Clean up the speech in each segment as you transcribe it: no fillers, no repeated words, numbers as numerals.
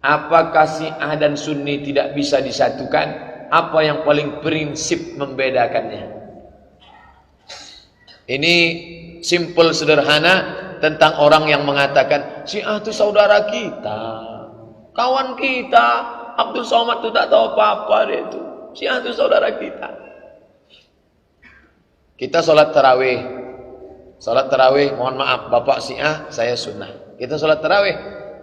Apakah Syiah dan Sunni tidak bisa disatukan? Apa yang paling prinsip membedakannya? Ini simple sederhana tentang orang yang mengatakan Syiah itu saudara kita, kawan kita. Abdul Somad itu tak tahu apa-apa dia itu. Syiah itu saudara kita. Kita sholat tarawih. Sholat tarawih, mohon maaf, bapak Syiah, saya sunnah. Kita sholat tarawih.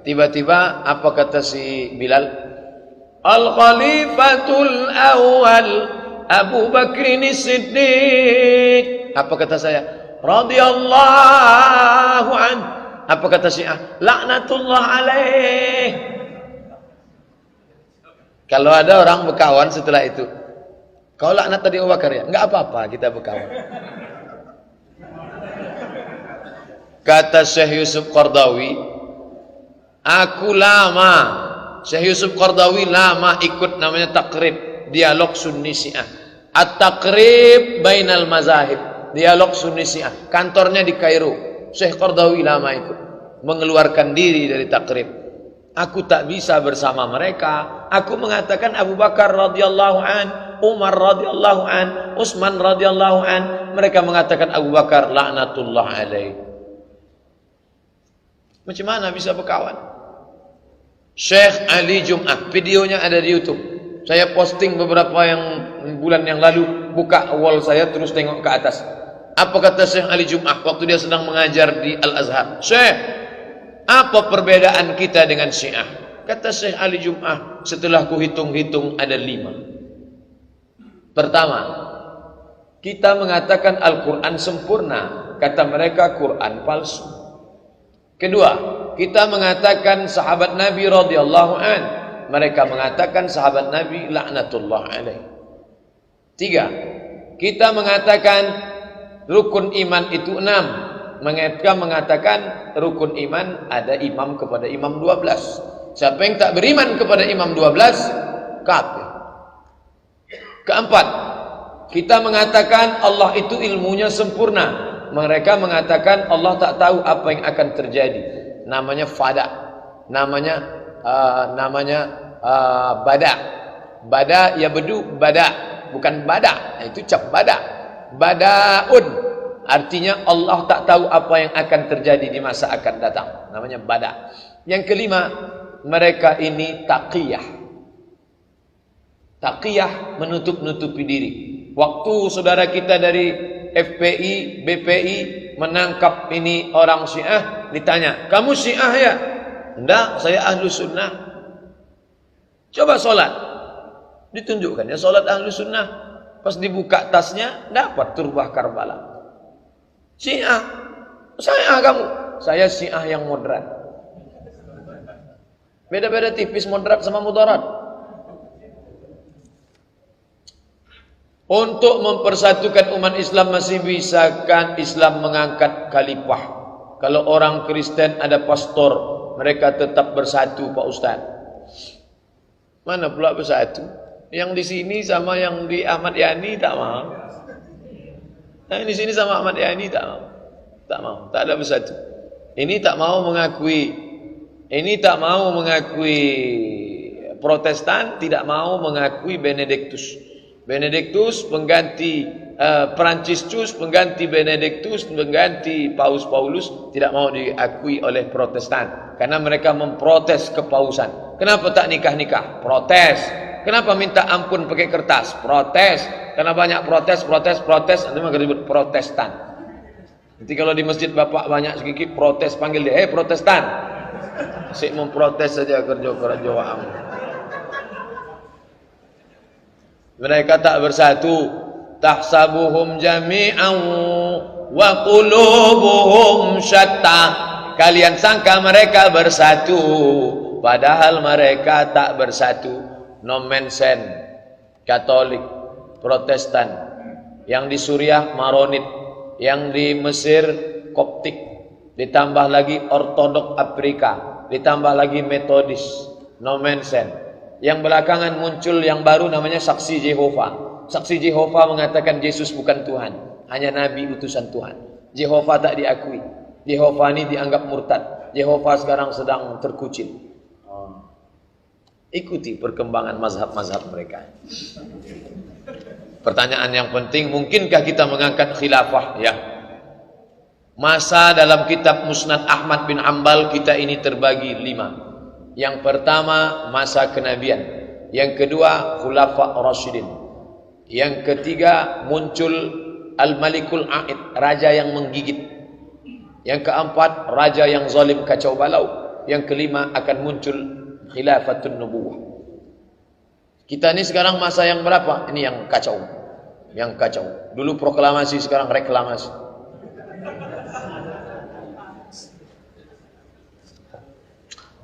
Tiba-tiba apa kata si Bilal? Al-Khalifatul Awal Abu Bakrin Siddiq. Apa kata saya? Radhiyallahu an. Apa kata Syiah? Laknatullah alaih. Kalau ada orang berkawan setelah itu, kau laknat tadi Abu Bakar ya? Enggak apa-apa, kita berkawan. Kata Syekh Yusuf Qardawi, aku lama, Syekh Yusuf Qardawi lama ikut namanya takrib, dialog Sunni Syiah. At-takrib bainal mazahib, dialog Sunni Syiah. Kantornya di Kairo. Syekh Qardawi lama ikut, mengeluarkan diri dari takrib. Aku tak bisa bersama mereka. Aku mengatakan Abu Bakar radhiyallahu an, Umar radhiyallahu an, Utsman radhiyallahu an. Mereka mengatakan Abu Bakar laknatullah alaih. Macam mana bisa berkawan? Syekh Ali Jum'ah, videonya ada di YouTube. Saya posting beberapa bulan yang lalu, buka wall saya terus tengok ke atas. Apa kata Syekh Ali Jum'ah waktu dia sedang mengajar di Al-Azhar? Syekh, apa perbedaan kita dengan Syiah? Kata Syekh Ali Jum'ah, setelah ku hitung-hitung ada 5. Pertama, kita mengatakan Al-Quran sempurna. Kata mereka Quran palsu. Kedua, kita mengatakan sahabat Nabi radhiyallahu an. Mereka mengatakan sahabat Nabi laknatullah alaih. 3, kita mengatakan rukun iman itu 6. Mereka mengatakan rukun iman ada imam kepada imam 12. Siapa yang tak beriman kepada imam 12 kafir. Keempat, kita mengatakan Allah itu ilmunya sempurna. Mereka mengatakan Allah tak tahu apa yang akan terjadi. Namanya fada, namanya bada. Bada ya bedu, bada bukan bada, itu cap bada. Badaun artinya Allah tak tahu apa yang akan terjadi di masa akan datang. Namanya bada. Yang kelima, mereka ini taqiyah. Taqiyah menutup-nutupi diri. Waktu saudara kita dari FPI, BPI menangkap ini orang Syiah, ditanya, kamu Syiah ya? Enggak, saya ahlu sunnah. Coba sholat, ditunjukkan ya sholat ahlu sunnah. Pas dibuka tasnya, dapat turbah Karbala. Syiah, saya kamu, saya Syiah yang moderat. Beda-beda tipis moderat sama mudarat. Untuk mempersatukan umat Islam masih bisa kan Islam mengangkat khalifah. Kalau orang Kristen ada pastor, mereka tetap bersatu Pak Ustaz. Mana pula bersatu? Yang di sini sama yang di Ahmad Yani tak mau. Yang di sini sama Ahmad Yani tak mau. Tak mau, tak ada bersatu. Ini tak mau mengakui, ini tak mau mengakui Protestan, tidak mau mengakui Benediktus. Benediktus pengganti Franciscus, pengganti Benediktus, pengganti Paus Paulus, tidak mau diakui oleh Protestan karena mereka memprotes kepausan. Kenapa tak nikah-nikah? Protes. Kenapa minta ampun pakai kertas? Protes. Karena banyak protes, nanti maka disebut Protestan. Nanti kalau di masjid bapak banyak sedikit protes, panggil dia, Protestan. Sik memprotes saja kerja-kerja wa'am. Mereka tak bersatu. Tahsabuhum jami'an wa qulubuhum syatta. Kalian sangka mereka bersatu, padahal mereka tak bersatu. Nomensen, Katolik, Protestan. Yang di Suriah Maronit, yang di Mesir Koptik, ditambah lagi Ortodok Afrika, ditambah lagi Metodis. Nomensen. Yang belakangan muncul yang baru namanya Saksi Jehovah. Saksi Jehovah mengatakan Yesus bukan Tuhan, hanya Nabi utusan Tuhan. Jehovah tak diakui. Jehovah ini dianggap murtad. Jehovah sekarang sedang terkucil. Ikuti perkembangan mazhab-mazhab mereka. Pertanyaan yang penting, mungkinkah kita mengangkat khilafah? Ya. Masa dalam kitab Musnad Ahmad bin Ambal kita ini terbagi 5. Yang pertama masa kenabian, yang kedua khulafa Rasyidin, yang ketiga muncul Al-Malikul A'id, raja yang menggigit, yang keempat raja yang zalim kacau balau, yang kelima akan muncul khilafatun nubuwah. Kita ini sekarang masa yang berapa? Ini yang kacau, yang kacau. Dulu proklamasi, sekarang reklamasi.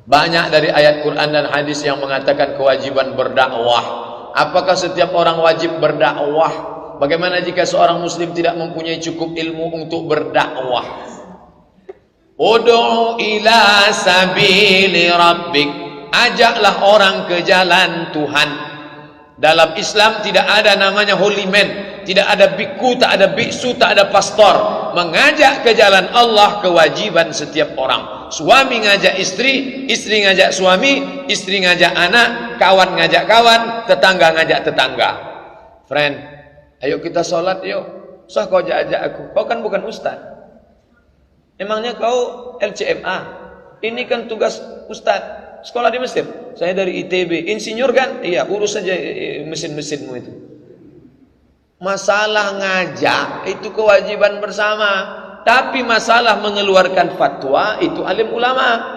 Banyak dari ayat Quran dan hadis yang mengatakan kewajiban berdakwah. Apakah setiap orang wajib berdakwah? Bagaimana jika seorang muslim tidak mempunyai cukup ilmu untuk berdakwah? Ud'u ila sabili rabbik. Ajaklah orang ke jalan Tuhan. Dalam Islam tidak ada namanya holy man, tidak ada biku, tak ada biksu, tak ada pastor. Mengajak ke jalan Allah kewajiban setiap orang. Suami ngajak istri, istri ngajak suami, istri ngajak anak, kawan ngajak kawan, tetangga ngajak tetangga. Friend, ayo kita sholat yuk. Usah kau ajak aku, kau kan bukan ustaz. Emangnya kau LCMA? Ini kan tugas ustaz. Sekolah di Mesir. Saya dari ITB. Insinyur kan? Iya, urus saja mesin-mesinmu itu. Masalah ngajak itu kewajiban bersama. Tapi masalah mengeluarkan fatwa itu alim ulama.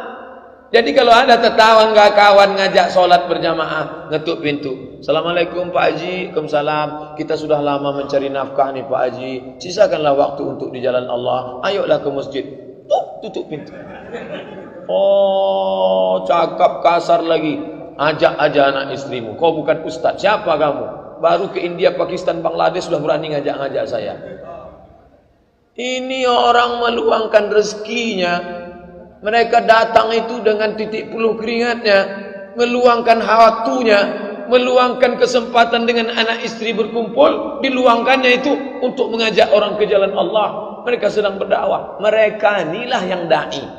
Jadi kalau ada tetangga kawan ngajak sholat berjamaah, ngetuk pintu. Assalamualaikum Pak Haji. Waalaikumsalam. Kita sudah lama mencari nafkah nih Pak Haji. Sisakanlah waktu untuk di jalan Allah. Ayolah ke masjid. Tutup pintu. Oh, cakap kasar lagi. Ajak aja anak istrimu. Kau bukan ustaz. Siapa kamu? Baru ke India, Pakistan, Bangladesh sudah berani ngajak-ngajak saya. Ini orang meluangkan rezekinya. Mereka datang itu dengan titik puluh keringatnya, meluangkan waktunya, meluangkan kesempatan dengan anak istri berkumpul, diluangkannya itu untuk mengajak orang ke jalan Allah. Mereka sedang berdakwah. Mereka inilah yang dai.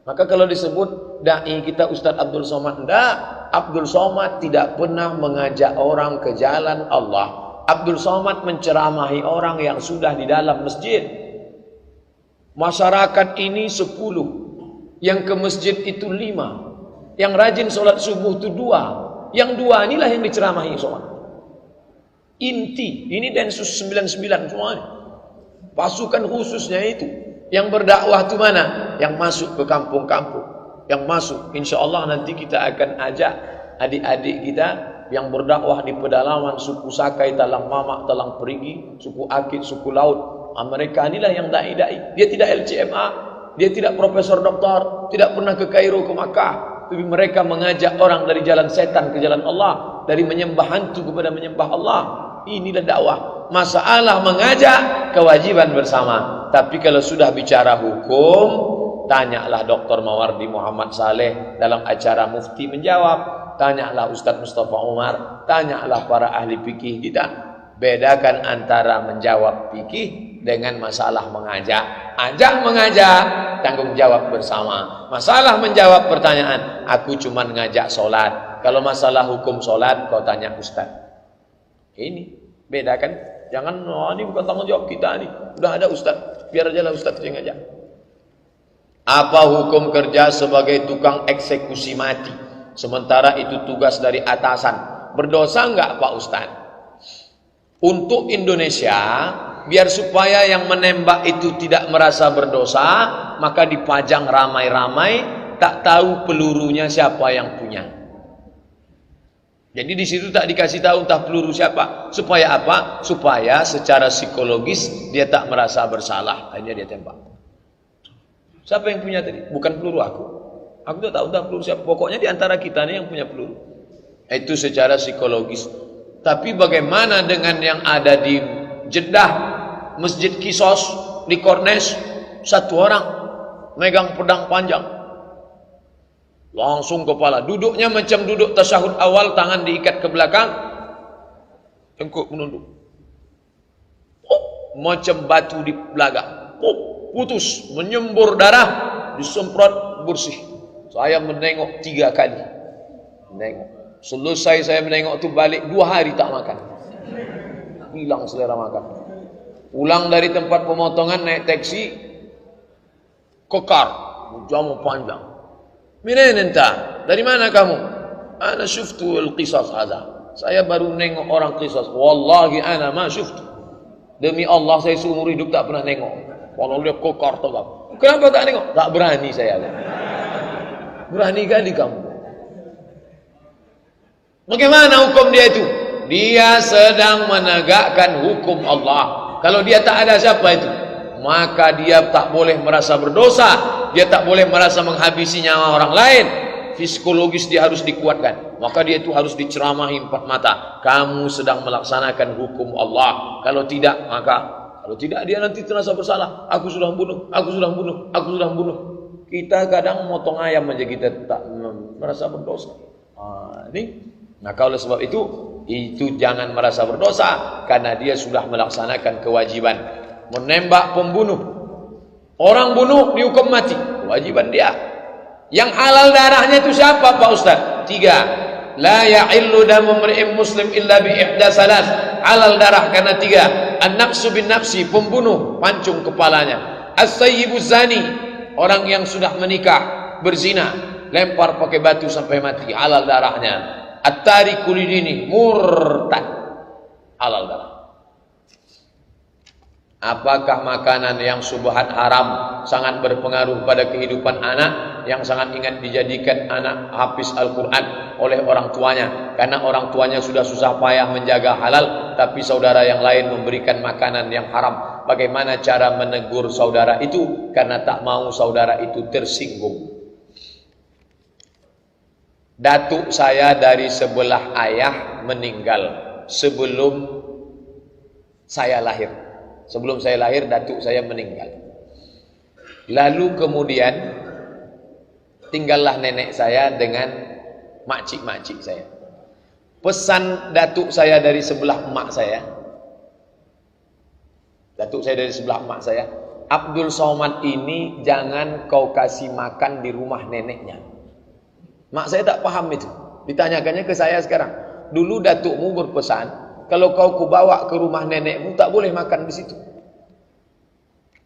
Maka kalau disebut dai kita Ustaz Abdul Somad, enggak. Abdul Somad tidak pernah mengajak orang ke jalan Allah. Abdul Somad menceramahi orang yang sudah di dalam masjid. Masyarakat ini 10, yang ke masjid itu 5, yang rajin sholat subuh itu 2, yang 2 inilah yang diceramahi Somad. Inti, ini Densus 99 semuanya. Pasukan khususnya itu. Yang berdakwah itu mana? Yang masuk ke kampung-kampung. Yang masuk, insya Allah nanti kita akan ajak adik-adik kita yang berdakwah di pedalaman suku Sakai, Talang Mamak, Talang Perigi, suku Akit, suku Laut. Mereka inilah yang dai-dai. Dia tidak LCMA, dia tidak profesor doktor, tidak pernah ke Kairo, ke Makkah. Tapi mereka mengajak orang dari jalan setan ke jalan Allah, dari menyembah hantu kepada menyembah Allah. Inilah dakwah. Masalah mengajak kewajiban bersama. Tapi kalau sudah bicara hukum, tanyalah Dr. Mawardi Muhammad Saleh dalam acara Mufti menjawab. Tanyalah Ustadz Mustafa Umar. Tanyalah para ahli fikih kita. Bedakan antara menjawab fikih dengan masalah mengajak. Ajak mengajak, tanggung jawab bersama. Masalah menjawab pertanyaan, aku cuma ngajak sholat. Kalau masalah hukum sholat, kau tanya Ustadz. Ini beda kan? Jangan, oh, ini bukan tanggung jawab kita nih. Udah ada Ustadz, biar aja lah Ustadz yang ngajak. Apa hukum kerja sebagai tukang eksekusi mati? Sementara itu tugas dari atasan. Berdosa enggak Pak Ustadz? Untuk Indonesia, biar supaya yang menembak itu tidak merasa berdosa, maka dipajang ramai-ramai, tak tahu pelurunya siapa yang punya. Jadi di situ tak dikasih tahu entah peluru siapa. Supaya apa? Supaya secara psikologis dia tak merasa bersalah. Akhirnya dia tembak. Siapa yang punya tadi? Bukan peluru aku. Aku tak tahu entah peluru siapa. Pokoknya di antara kita nih yang punya peluru. Itu secara psikologis. Tapi bagaimana dengan yang ada di Jeddah, Masjid Kisos, di Kornes, satu orang megang pedang panjang. Langsung kepala, duduknya macam duduk tasyahud awal, tangan diikat ke belakang, tengkuk menunduk. Macam batu di belakang, putus, menyembur darah, disemprot bersih. Saya menengok 3 kali, menengok. Selesai saya menengok tu balik 2 hari tak makan. Hilang selera makan. Pulang dari tempat pemotongan naik taksi, kokar, jamu panjang. Minen entah, dari mana kamu? Ana syuftu al-qisas hadha. Saya baru nengok orang qisas. Wallahi ana ma syuftu. Demi Allah saya seumur hidup tak pernah nengok. Kalau dia kokar tu kamu. Kenapa tak nengok? Tak berani saya. Berani kali kamu. Bagaimana hukum dia itu? Dia sedang menegakkan hukum Allah. Kalau dia tak ada siapa itu? Maka dia tak boleh merasa berdosa. Dia tak boleh merasa menghabisi nyawa orang lain. Psikologis dia harus dikuatkan. Maka dia itu harus diceramahi 4 mata. Kamu sedang melaksanakan hukum Allah. Kalau tidak, kalau tidak dia nanti terasa bersalah. Aku sudah membunuh, aku sudah membunuh, aku sudah membunuh. Kita kadang motong ayam aja kita tak merasa berdosa. Maka oleh sebab itu jangan merasa berdosa karena dia sudah melaksanakan kewajiban. Menembak pembunuh, orang bunuh dihukum mati, kewajiban dia. Yang halal darahnya itu siapa Pak Ustaz? 3. La ya'illu damu mri'in muslim illa bi ihda salas. Halal darah karena 3. An-nafsu bin nafsi, pembunuh pancung kepalanya. As-sayyibu zani, orang yang sudah menikah berzina, lempar pakai batu sampai mati, halal darahnya. At-tariku lidini, murtad, halal darah. Apakah makanan yang subhat haram sangat berpengaruh pada kehidupan anak yang sangat ingat dijadikan anak hafiz Al-Quran oleh orang tuanya karena orang tuanya sudah susah payah menjaga halal tapi saudara yang lain memberikan makanan yang haram? Bagaimana cara menegur saudara itu karena tak mau saudara itu tersinggung? Datuk saya dari sebelah ayah meninggal sebelum saya lahir. Sebelum saya lahir, datuk saya meninggal. Lalu kemudian tinggallah nenek saya dengan makcik-makcik saya. Pesan datuk saya dari sebelah emak saya. Datuk saya dari sebelah emak saya, Abdul Somad ini jangan kau kasih makan di rumah neneknya. Mak saya tak paham itu. Ditanyakannya ke saya sekarang. Dulu datukmu berpesan, kalau kau kubawa ke rumah nenekmu tak boleh makan di situ.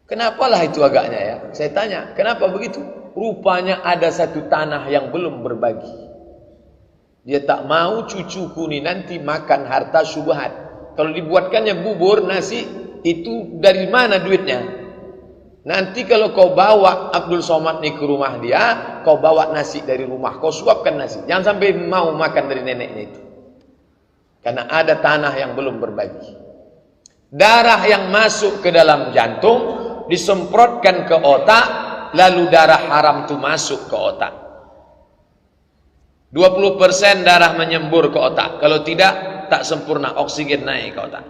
Kenapalah itu agaknya ya? Saya tanya, kenapa begitu? Rupanya ada satu tanah yang belum berbagi. Dia tak mau cucuku ni nanti makan harta syubhat. Kalau dibuatkannya bubur, nasi, itu dari mana duitnya? Nanti kalau kau bawa Abdul Somad ni ke rumah dia, kau bawa nasi dari rumah, kau suapkan nasi. Jangan sampai mau makan dari neneknya itu. Karena ada tanah yang belum berbagi. Darah yang masuk ke dalam jantung disemprotkan ke otak, lalu darah haram itu masuk ke otak. 20% darah menyembur ke otak. Kalau tidak, tak sempurna, oksigen naik ke otak.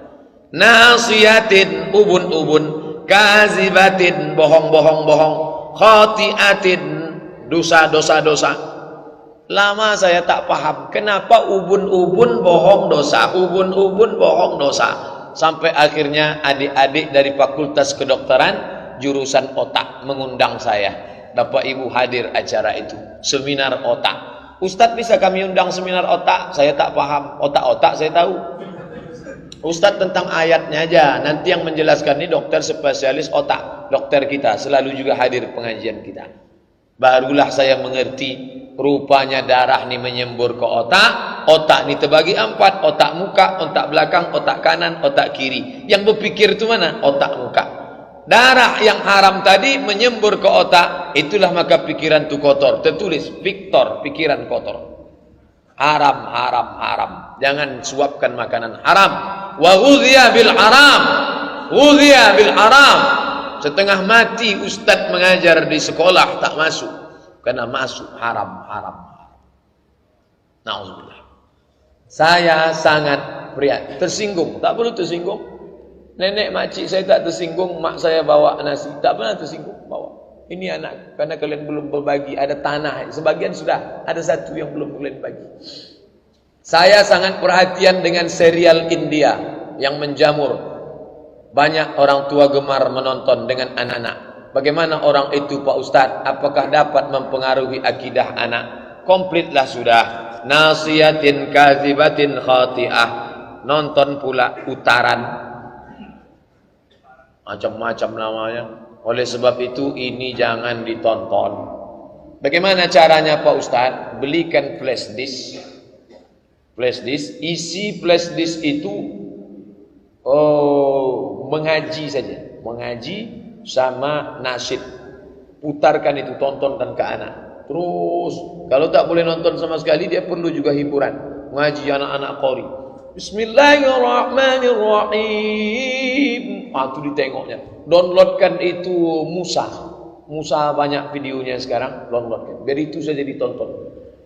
Nasiyatin, ubun-ubun, kazibatin, bohong-bohong-bohong, khati'atin, dosa-dosa-dosa. Lama saya tak paham kenapa ubun-ubun bohong dosa, ubun-ubun bohong dosa. Sampai akhirnya adik-adik dari Fakultas Kedokteran jurusan otak mengundang saya. Bapak Ibu hadir acara itu, seminar otak. Ustadz, bisa kami undang seminar otak? Saya tak paham, otak-otak saya tahu. Ustadz, tentang ayatnya aja. Nanti yang menjelaskan ini dokter spesialis otak, dokter kita selalu juga hadir pengajian kita. Barulah saya mengerti, rupanya darah ini menyembur ke otak. Otak ini terbagi 4, otak muka, otak belakang, otak kanan, otak kiri. Yang berpikir itu mana? Otak muka. Darah yang haram tadi menyembur ke otak, itulah maka pikiran itu kotor. Tertulis Victor, pikiran kotor. Haram, haram, haram. Jangan suapkan makanan haram. Wa ghudhiya bil haram, ghudhiya bil haram. Setengah mati ustadz mengajar di sekolah tak masuk karena masuk haram, haram, haram. Nauzubillah. Saya sangat tersinggung. Tak perlu tersinggung. Nenek makcik saya tak tersinggung, mak saya bawa nasi tak pernah tersinggung bawa. Ini anak, karena kalian belum berbagi, ada tanah, sebagian sudah, ada satu yang belum kalian bagi. Saya sangat perhatian dengan serial India yang menjamur. Banyak orang tua gemar menonton dengan anak-anak. Bagaimana orang itu Pak Ustadz? Apakah dapat mempengaruhi akidah anak? Komplitlah sudah. nasiyatin kadzibatin khati'ah, nonton pula utaran, macam-macam namanya. Oleh sebab itu ini jangan ditonton. Bagaimana caranya Pak Ustadz? Belikan flash disk. Flash disk, isi flash disk itu mengaji saja, mengaji sama nasyid. Putarkan itu, tontonkan ke anak. Terus kalau tak boleh nonton sama sekali, dia perlu juga hiburan, ngaji anak-anak qori. Bismillahirrahmanirrahim. Itu ditengoknya. Downloadkan itu Musa banyak videonya sekarang, downloadkan. Biar itu saja ditonton.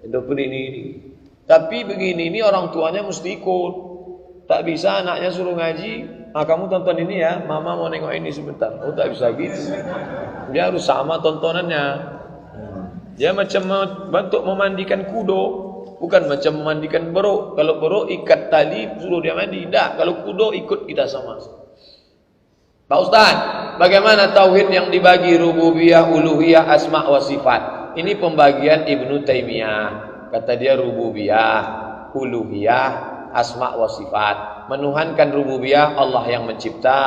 Ini. Tapi begini, ini orang tuanya mesti ikut. Tak bisa anaknya suruh ngaji, kamu tonton ini ya, mama mau nengok ini sebentar. Oh, tak bisa gitu. Dia harus sama tontonannya. Dia macam bentuk memandikan kudo, bukan macam memandikan beruk. Kalau beruk ikat tali suruh dia mandi. Tidak, kalau kudo ikut kita sama. Pak Ustaz, bagaimana tauhid yang dibagi rububiyah, uluhiyah, asma wa sifat? Ini pembagian Ibnu Taimiyah. Kata dia rububiyah, uluhiyah, asma wa sifat. Menuhankan rububiyah, Allah yang mencipta,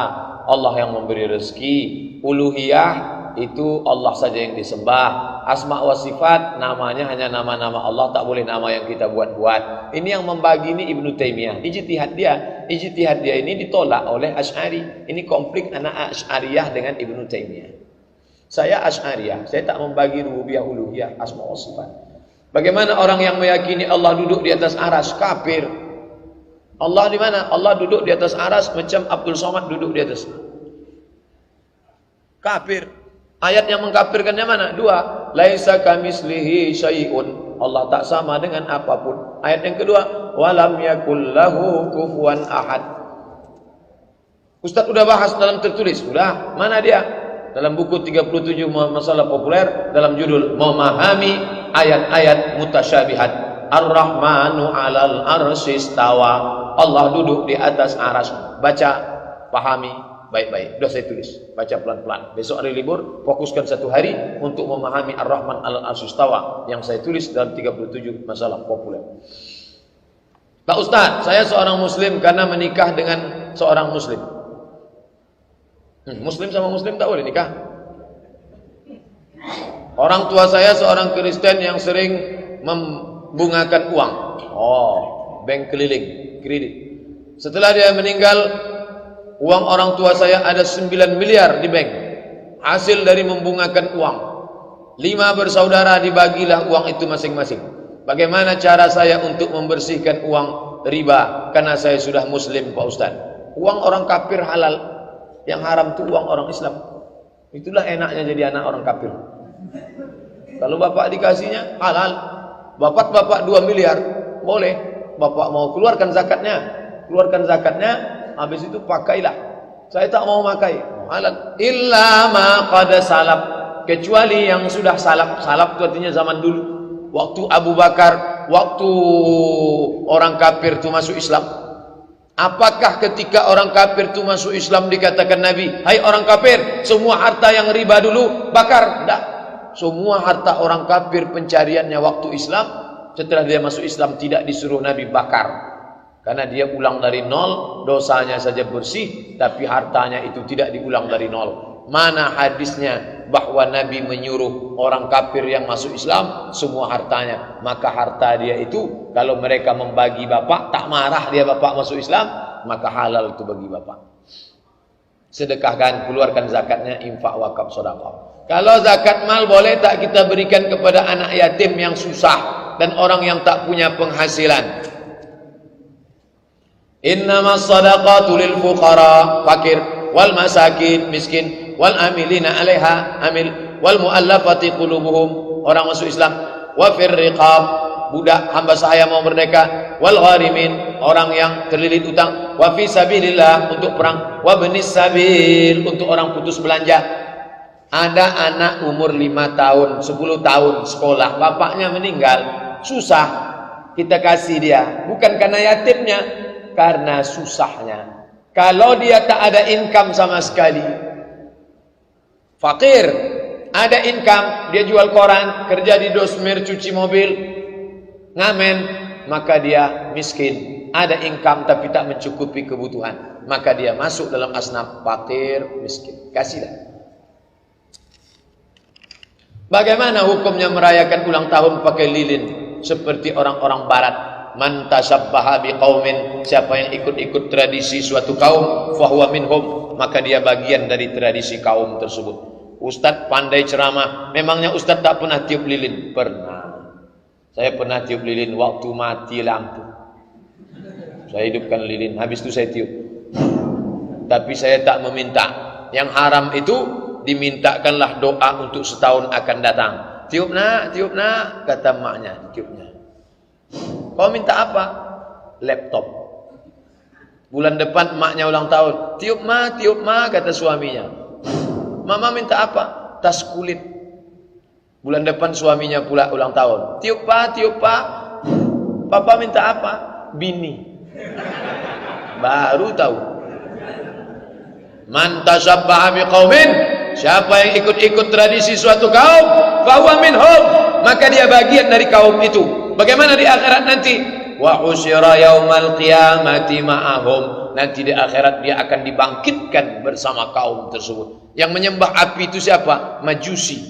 Allah yang memberi rezeki. Uluhiyah itu Allah saja yang disembah. Asma wa sifat, namanya hanya nama-nama Allah, tak boleh nama yang kita buat-buat. Ini yang membagi ini Ibnu Taimiyah. Ijtihad dia ini ditolak oleh Asy'ari. Ini konflik anak Asy'ariyah dengan Ibnu Taimiyah. Saya Asy'ariyah, saya tak membagi rububiyah, uluhiyah, asma wa sifat. Bagaimana orang yang meyakini Allah duduk di atas aras? Kafir. Allah di mana? Allah duduk di atas aras macam Abdul Somad duduk di atas. Kafir. Ayat yang mengkafirkannya mana? Dua. Laisa kamislihi syai'un. Allah tak sama dengan apapun. Ayat yang kedua, walam yakul lahu kufuwan ahad. Ustaz udah bahas dalam tertulis. Sudah. Mana dia? Dalam buku 37 masalah populer, dalam judul memahami ayat-ayat mutasyabihat. Ar-Rahmanu 'alal arsy istawa. Allah duduk di atas aras. Baca, pahami baik-baik. Sudah saya tulis. Baca pelan-pelan. Besok hari libur, fokuskan satu hari untuk memahami Ar-Rahman 'alal arsy istawa yang saya tulis dalam 37 masalah populer. Pak Ustaz, saya seorang muslim karena menikah dengan seorang muslim. Muslim sama muslim tak boleh nikah. Orang tua saya seorang Kristen yang sering membungakan uang. Bank keliling, kredit. Setelah dia meninggal, uang orang tua saya ada 9 miliar di bank. Hasil dari membungakan uang. 5 bersaudara, dibagilah uang itu masing-masing. Bagaimana cara saya untuk membersihkan uang riba? Karena saya sudah muslim Pak Ustaz. Uang orang kafir halal. Yang haram itu uang orang Islam. Itulah enaknya jadi anak orang kafir. Kalau bapak dikasihnya halal. Bapak 2 miliar, boleh. Bapak mau keluarkan zakatnya. Keluarkan zakatnya, habis itu pakailah. Saya tak mau pakai. Halal. Illa ma qad salaf. Kecuali yang sudah salaf. Salaf itu artinya zaman dulu. Waktu Abu Bakar, waktu orang kafir itu masuk Islam. Apakah ketika orang kafir itu masuk Islam dikatakan Nabi, hai orang kafir, semua harta yang riba dulu bakar? Tidak. Semua harta orang kafir pencariannya waktu Islam, setelah dia masuk Islam tidak disuruh Nabi bakar. Karena dia ulang dari nol, dosanya saja bersih, tapi hartanya itu tidak diulang dari nol. Mana hadisnya bahwa Nabi menyuruh orang kafir yang masuk Islam semua hartanya? Maka harta dia itu kalau mereka membagi bapak, tak marah dia bapak masuk Islam, maka halal itu bagi bapak. Sedekahkan, keluarkan zakatnya, infak, wakaf, sedekah. Kalau zakat mal boleh tak kita berikan kepada anak yatim yang susah dan orang yang tak punya penghasilan? Innamas shadaqatu lil fuqara, fakir, wal masakin, miskin, wal amilina 'alaiha, amil, wal muallafati qulubuhum, orang masuk Islam, wa fir riqab, budak hamba sahaya mau merdeka, wal gharimin, orang yang terlilit utang, wa fi sabilillah, untuk perang, wa benis sabil, untuk orang putus belanja. Ada anak umur 5 tahun, 10 tahun sekolah, bapaknya meninggal, susah, kita kasih dia, bukan karena yatimnya, karena susahnya. Kalau dia tak ada income sama sekali, fakir, ada income, dia jual koran, kerja di dosmer, cuci mobil, ngamen, maka dia miskin. Ada income tapi tak mencukupi kebutuhan, maka dia masuk dalam asnaf fakir miskin. Kasihlah. Bagaimana hukumnya merayakan ulang tahun pakai lilin seperti orang-orang barat? Man tashabbaha biqaumin, siapa yang ikut-ikut tradisi suatu kaum, fahuwa minhum, maka dia bagian dari tradisi kaum tersebut. Ustadz pandai ceramah, memangnya Ustadz tak pernah tiup lilin? Pernah. Saya pernah tiup lilin waktu mati lampu. Saya hidupkan lilin, habis itu saya tiup. Tapi saya tak meminta. Yang haram itu dimintakanlah doa untuk setahun akan datang. Tiup nak, kata maknya, tiupnya. Kau minta apa? Laptop. Bulan depan maknya ulang tahun. Tiup ma, kata suaminya. Mama minta apa? Tas kulit. Bulan depan suaminya pula ulang tahun. Tiup pa. Papa minta apa? Bini. Baru tahu. Man tashabbaha biqaumin, siapa yang ikut-ikut tradisi suatu kaum, fahuwa minhum, maka dia bagian dari kaum itu. Bagaimana di akhirat nanti? Wa usyira yaumal qiyamati ma'ahum, nanti di akhirat dia akan dibangkitkan bersama kaum tersebut. Yang menyembah api itu siapa? Majusi,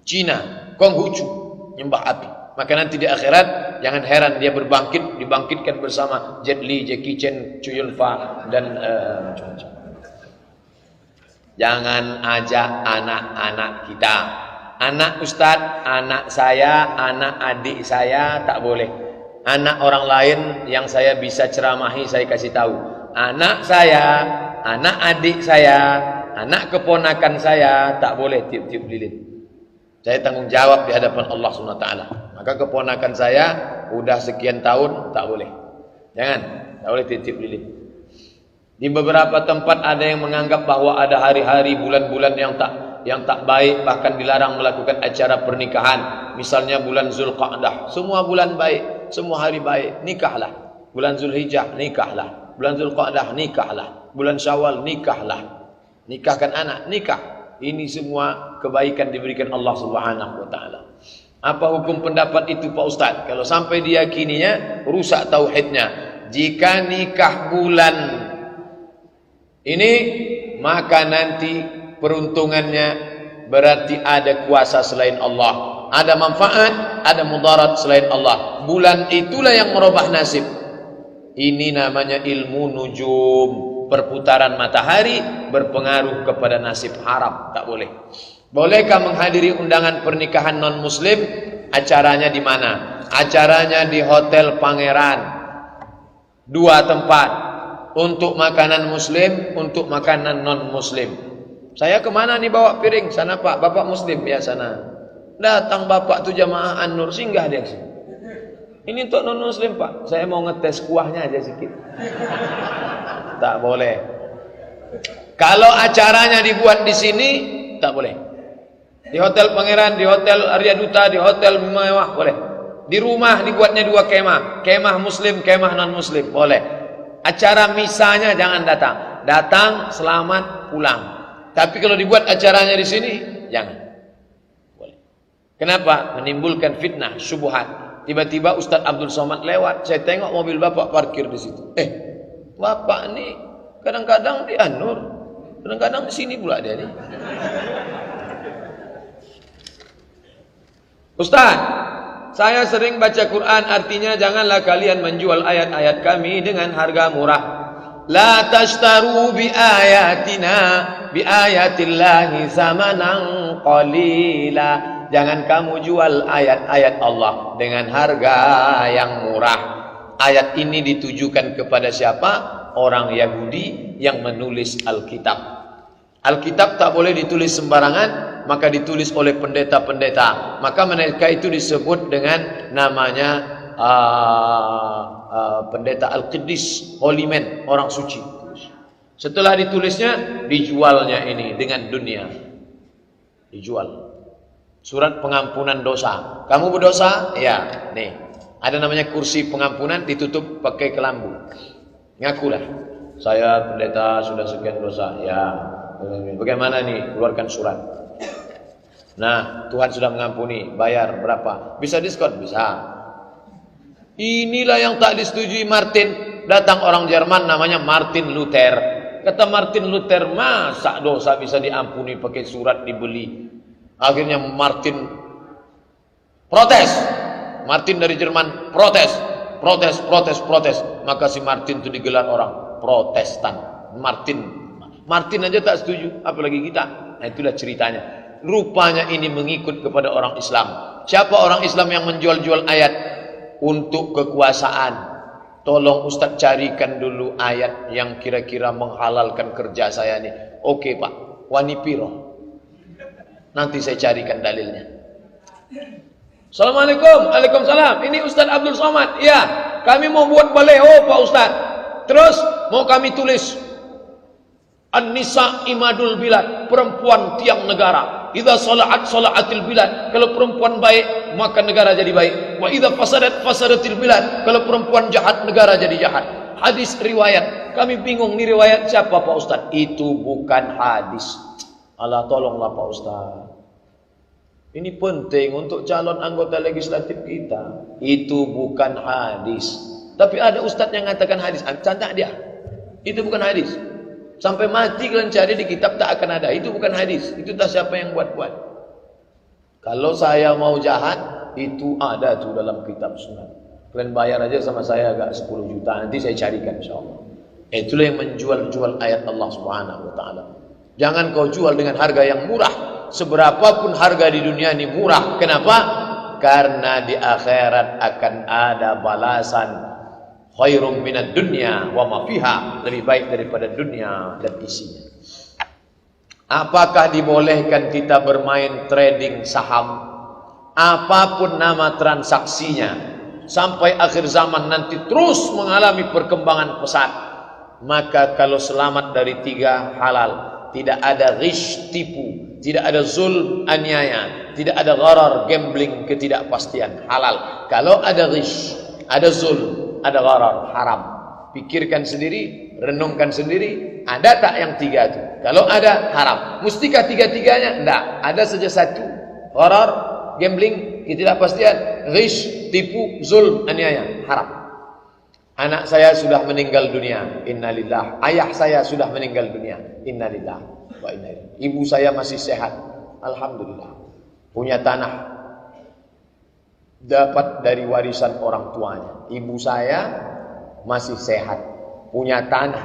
Cina, Konghucu, menyembah api. Maka nanti di akhirat jangan heran dia dibangkitkan bersama Jet Li, Jackie Chan, Chow Yun Fat dan macam-macam. Jangan ajak anak-anak kita. Anak ustadz, anak saya, anak adik saya tak boleh. Anak orang lain yang saya bisa ceramahi saya kasih tahu. Anak saya, anak adik saya, anak keponakan saya tak boleh tiup-tiup lilin. Saya tanggung jawab di hadapan Allah SWT. Maka keponakan saya udah sekian tahun tak boleh. Jangan, tak boleh tiup-tiup lilin. Di beberapa tempat ada yang menganggap bahwa ada hari-hari, bulan-bulan yang tak baik, bahkan dilarang melakukan acara pernikahan. Misalnya bulan Zulqa'dah, semua bulan baik, semua hari baik, nikahlah. Bulan Zulhijjah, nikahlah. Bulan Zulqa'dah, nikahlah. Bulan Syawal, nikahlah. Nikahkan anak, nikah. Ini semua kebaikan diberikan Allah Subhanahu wa taala. Apa hukum pendapat itu Pak Ustaz? Kalau sampai diyakininya rusak tauhidnya. Jika nikah bulan ini, maka nanti peruntungannya berarti ada kuasa selain Allah, ada manfaat, ada mudarat selain Allah. Bulan itulah yang merubah nasib. Ini namanya ilmu nujum. Perputaran matahari berpengaruh kepada nasib haram. Tak boleh. Bolehkah menghadiri undangan pernikahan non muslim? Acaranya di mana? Acaranya di Hotel Pangeran. 2 tempat. Untuk makanan muslim, untuk makanan non muslim. Saya kemana nih bawa piring? Sana Pak, Bapak muslim ya sana. Datang Bapak tuh jamaah An-Nur, singgah dia sini. Ini untuk non muslim Pak. Saya mau ngetes kuahnya aja sedikit. Tak boleh. Kalau acaranya dibuat di sini, tak boleh. Di Hotel Pangeran, di Hotel Arya Duta, di hotel mewah boleh. Di rumah dibuatnya 2 kemah, kemah muslim, kemah non muslim boleh. Acara misanya jangan datang. Datang selamat pulang. Tapi kalau dibuat acaranya di sini, jangan. Boleh. Kenapa? Menimbulkan fitnah, syubhat. Tiba-tiba Ustadz Abdul Somad lewat, saya tengok mobil Bapak parkir di situ. Bapak ini kadang-kadang di An-Nur, kadang-kadang di sini pula dia nih. Ustaz, saya sering baca Quran, artinya janganlah kalian menjual ayat-ayat kami dengan harga murah. La tashtaru bi ayatina bi ayatillahi samanan qalila. Jangan kamu jual ayat-ayat Allah dengan harga yang murah. Ayat ini ditujukan kepada siapa? Orang Yahudi yang menulis Alkitab. Alkitab tak boleh ditulis sembarangan, maka ditulis oleh pendeta-pendeta. Maka mereka itu disebut dengan namanya pendeta Al-Qiddis, Holy Man, orang suci. Setelah ditulisnya, dijualnya ini dengan dunia. Dijual. Surat pengampunan dosa. Kamu berdosa? Ya, nih. Ada namanya kursi pengampunan, ditutup pakai kelambu. Ngakulah, saya pendeta sudah sekian dosa. Ya, bagaimana nih? Keluarkan surat. Nah, Tuhan sudah mengampuni. Bayar berapa? Bisa diskon? Bisa. Inilah yang tak disetujui Martin. Datang orang Jerman namanya Martin Luther. Kata Martin Luther, masa dosa bisa diampuni pakai surat dibeli? Akhirnya Martin protes. Martin dari Jerman protes. Maka si Martin itu digelar orang Protestan. Martin aja tak setuju, apalagi kita. Nah, itulah ceritanya. Rupanya ini mengikut kepada orang Islam. Siapa orang Islam yang menjual-jual ayat untuk kekuasaan? Tolong Ustaz carikan dulu ayat yang kira-kira menghalalkan kerja saya nih. Oke Pak, wani piro? Nanti saya carikan dalilnya. Assalamualaikum. Waalaikumsalam. Ini Ustaz Abdul Somad. Ya, kami mau buat baleho Pak Ustaz. Terus mau kami tulis An-Nisa imadul bilad, perempuan tiang negara. Idza salaatil bilad, kalau perempuan baik maka negara jadi baik. Wa idza fasadatil bilad, kalau perempuan jahat negara jadi jahat. Hadis riwayat. Kami bingung nih riwayat siapa Pak Ustaz? Itu bukan hadis. Allah tolonglah Pak Ustaz. Ini penting untuk calon anggota legislatif kita. Itu bukan hadis. Tapi ada ustaz yang mengatakan hadis. Cantik dia. Itu bukan hadis. Sampai mati kalian cari di kitab tak akan ada. Itu bukan hadis. Itu tak siapa yang buat-buat. Kalau saya mau jahat, itu ada tuh dalam kitab sunnah. Kalian bayar aja sama saya agak 10 juta. Nanti saya carikan insyaAllah. Itulah yang menjual-jual ayat Allah Subhanahu Wa Taala. Jangan kau jual dengan harga yang murah. Seberapapun harga di dunia ini murah. Kenapa? Karena di akhirat akan ada balasan. Khairum minad dunya wa ma fiha, lebih baik daripada dunia dan isinya. Apakah dibolehkan kita bermain trading saham? Apapun nama transaksinya, sampai akhir zaman nanti terus mengalami perkembangan pesat. Maka kalau selamat dari 3 halal, tidak ada ghish, tipu, tidak ada zulm, aniaya, tidak ada gharar, gambling, ketidakpastian, halal. Kalau ada ghish, ada zulm, ada gharar, haram. Pikirkan sendiri, renungkan sendiri, ada tak yang 3 itu? Kalau ada, haram. Mustikah 3-3-nya? Tidak, ada saja 1. Gharar, gambling, ketidakpastian, ghish, tipu, zulm, aniaya, haram. Anak saya sudah meninggal dunia, innalillah. Ayah saya sudah meninggal dunia, innalillah wa inna ilaihi. Ibu saya masih sehat, alhamdulillah. Punya tanah, dapat dari warisan orang tuanya. Ibu saya masih sehat, punya tanah,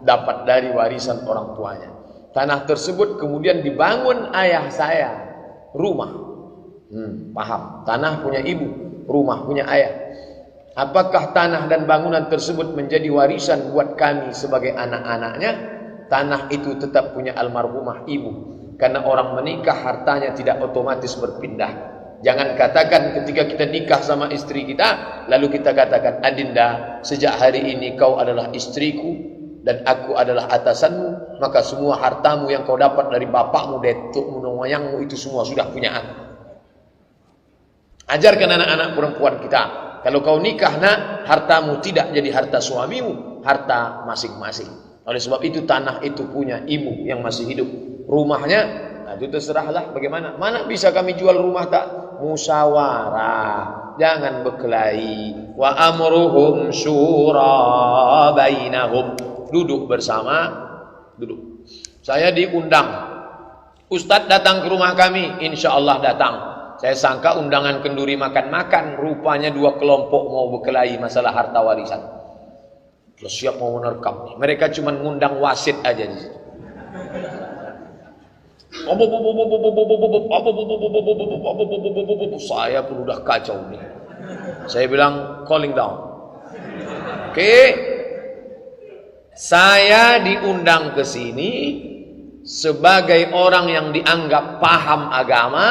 dapat dari warisan orang tuanya. Tanah tersebut kemudian dibangun ayah saya rumah. Paham? Tanah punya ibu, rumah punya ayah. Apakah tanah dan bangunan tersebut menjadi warisan buat kami sebagai anak-anaknya? Tanah itu tetap punya almarhumah ibu. Karena orang menikah hartanya tidak otomatis berpindah. Jangan katakan ketika kita nikah sama istri kita, lalu kita katakan, Adinda, sejak hari ini kau adalah istriku dan aku adalah atasanmu, maka semua hartamu yang kau dapat dari bapakmu, datukmu, moyangmu itu semua sudah punya aku. Ajarkan anak-anak perempuan kita, kalau kau nikah nak, hartamu tidak jadi harta suamimu, harta masing-masing. Oleh sebab itu tanah itu punya ibu yang masih hidup. Rumahnya, nah itu terserahlah bagaimana. Mana bisa kami jual rumah tak? Musyawarah, jangan berkelahi. Wa amruhum syura bainahum. Duduk bersama, duduk. Saya diundang, Ustadz datang ke rumah kami, insya Allah datang. Saya sangka undangan kenduri makan-makan, rupanya 2 kelompok mau berkelahi masalah harta warisan. Sudah siap mau menerkam nih. Mereka cuma ngundang wasit aja di situ. Saya pun udah kacau nih. Saya bilang calling down. Oke. Saya diundang ke sini sebagai orang yang dianggap paham agama,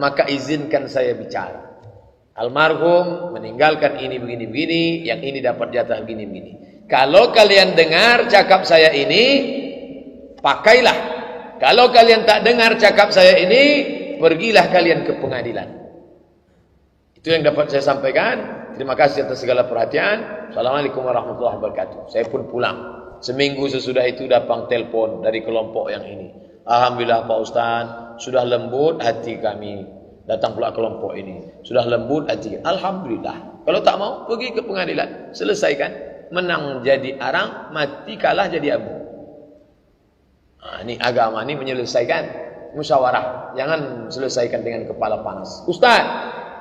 maka izinkan saya bicara. Almarhum meninggalkan ini begini-begini, yang ini dapat jatah begini-begini. Kalau kalian dengar cakap saya ini, pakailah. Kalau kalian tak dengar cakap saya ini, pergilah kalian ke pengadilan. Itu yang dapat saya sampaikan. Terima kasih atas segala perhatian. Assalamualaikum warahmatullahi wabarakatuh. Saya pun pulang. Seminggu sesudah itu datang telepon dari kelompok yang ini. Alhamdulillah Pak Ustaz, sudah lembut hati kami. Datang pula kelompok ini. Sudah lembut hati. Alhamdulillah. Kalau tak mau, pergi ke pengadilan. Selesaikan. Menang jadi arang, mati kalah jadi abu. Nah, ini agama ini menyelesaikan musyawarah. Jangan selesaikan dengan kepala panas. Ustaz,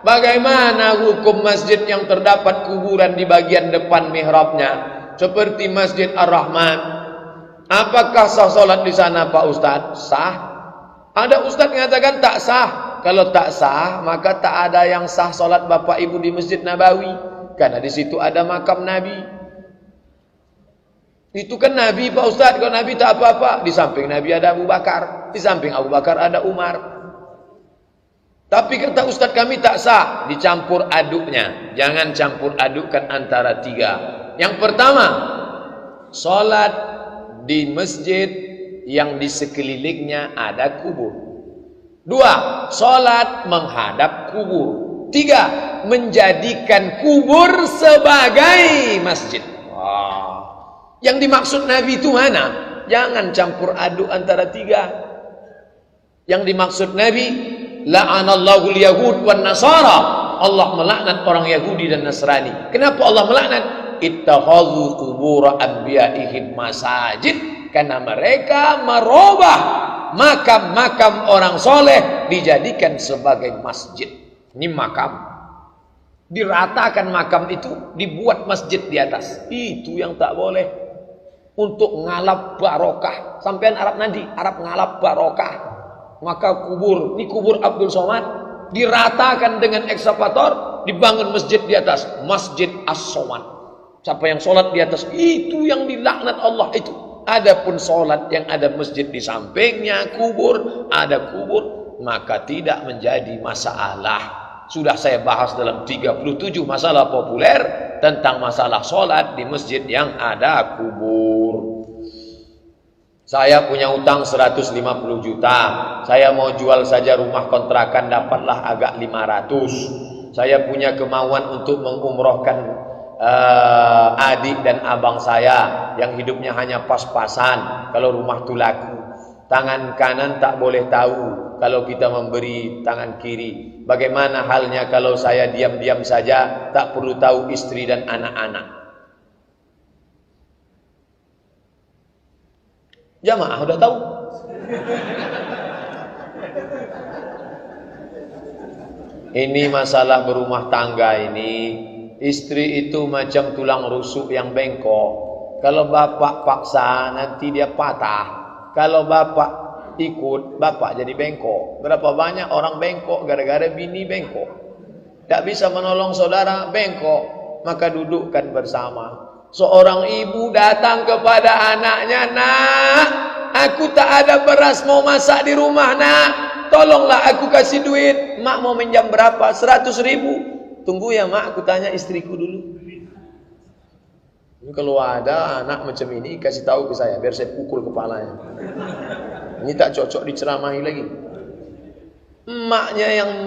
bagaimana hukum masjid yang terdapat kuburan di bagian depan mihrabnya? Seperti Masjid Ar-Rahman. Apakah sah solat di sana Pak Ustaz? Sah. Ada Ustaz mengatakan tak sah. Kalau tak sah, maka tak ada yang sah solat Bapak Ibu di Masjid Nabawi. Karena di situ ada makam Nabi. Itu kan Nabi Pak Ustaz. Kalau Nabi tak apa-apa. Di samping Nabi ada Abu Bakar. Di samping Abu Bakar ada Umar. Tapi kata Ustaz kami tak sah. Dicampur aduknya. Jangan campur adukkan antara tiga. Yang pertama, solat di masjid yang di sekelilingnya ada kubur. Dua, solat menghadap kubur. Tiga, menjadikan kubur sebagai masjid. Wah. Yang dimaksud Nabi itu mana? Jangan campur aduk antara tiga. Yang dimaksud Nabi, la'anallahu al-yahud wan nasara. Allah melaknat orang Yahudi dan Nasrani. Kenapa Allah melaknat? Ittakhadhu qubur anbiya'ihim masajid. Karena mereka merubah makam-makam orang soleh dijadikan sebagai masjid. Ini makam. Diratakan makam itu, dibuat masjid di atas. Itu yang tak boleh. Untuk ngalap barokah. Sampean Arab nanti, Arab ngalap barokah. Maka kubur, ini kubur Abdul Somad, diratakan dengan ekskavator, dibangun masjid di atas. Masjid As-Somad. Siapa yang sholat di atas, itu yang dilaknat Allah itu. Adapun sholat yang ada masjid di sampingnya, kubur, ada kubur, maka tidak menjadi masalah. Sudah saya bahas dalam 37 masalah populer tentang masalah sholat di masjid yang ada kubur. Saya punya utang 150 juta. Saya mau jual saja rumah kontrakan, dapatlah agak 500. Saya punya kemauan untuk mengumrohkan adik dan abang saya yang hidupnya hanya pas-pasan. Kalau rumah itu laku, tangan kanan tak boleh tahu kalau kita memberi tangan kiri. Bagaimana halnya kalau saya diam-diam saja, tak perlu tahu istri dan anak-anak? Jamaah udah tahu. Ini masalah berumah tangga ini. Istri itu macam tulang rusuk yang bengkok. Kalau bapak paksa, nanti dia patah. Kalau bapak ikut, bapak jadi bengkok. Berapa banyak orang bengkok gara-gara bini bengkok. Tak bisa menolong saudara bengkok. Maka dudukkan bersama. Seorang ibu datang kepada anaknya, nak, aku tak ada beras mau masak di rumah, nak. Tolonglah aku kasih duit. Mak mau minjam berapa? 100.000. Tunggu ya mak, aku tanya istriku dulu. Ini kalau ada anak macam ini, kasih tahu ke saya, biar saya pukul kepalanya. Ini tak cocok diceramahi lagi. Emaknya yang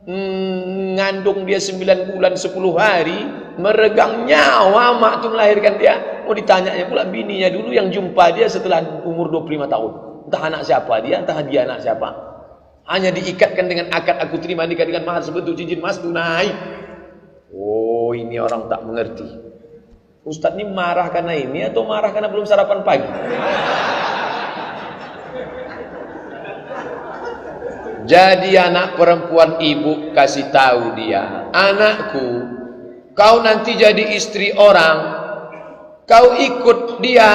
mengandung dia 9 bulan 10 hari, meregang nyawa mak itu melahirkan dia. Mau ditanyanya pula bininya dulu yang jumpa dia setelah umur 25 tahun. Entah anak siapa dia, entah dia anak siapa. Hanya diikatkan dengan akad aku terima nikah dengan mahar sebentuk cincin emas tunai. Oh, ini orang tak mengerti. Ustaz ini marah karena ini atau marah karena belum sarapan pagi? Jadi anak perempuan ibu kasih tahu dia, anakku, kau nanti jadi istri orang, kau ikut dia,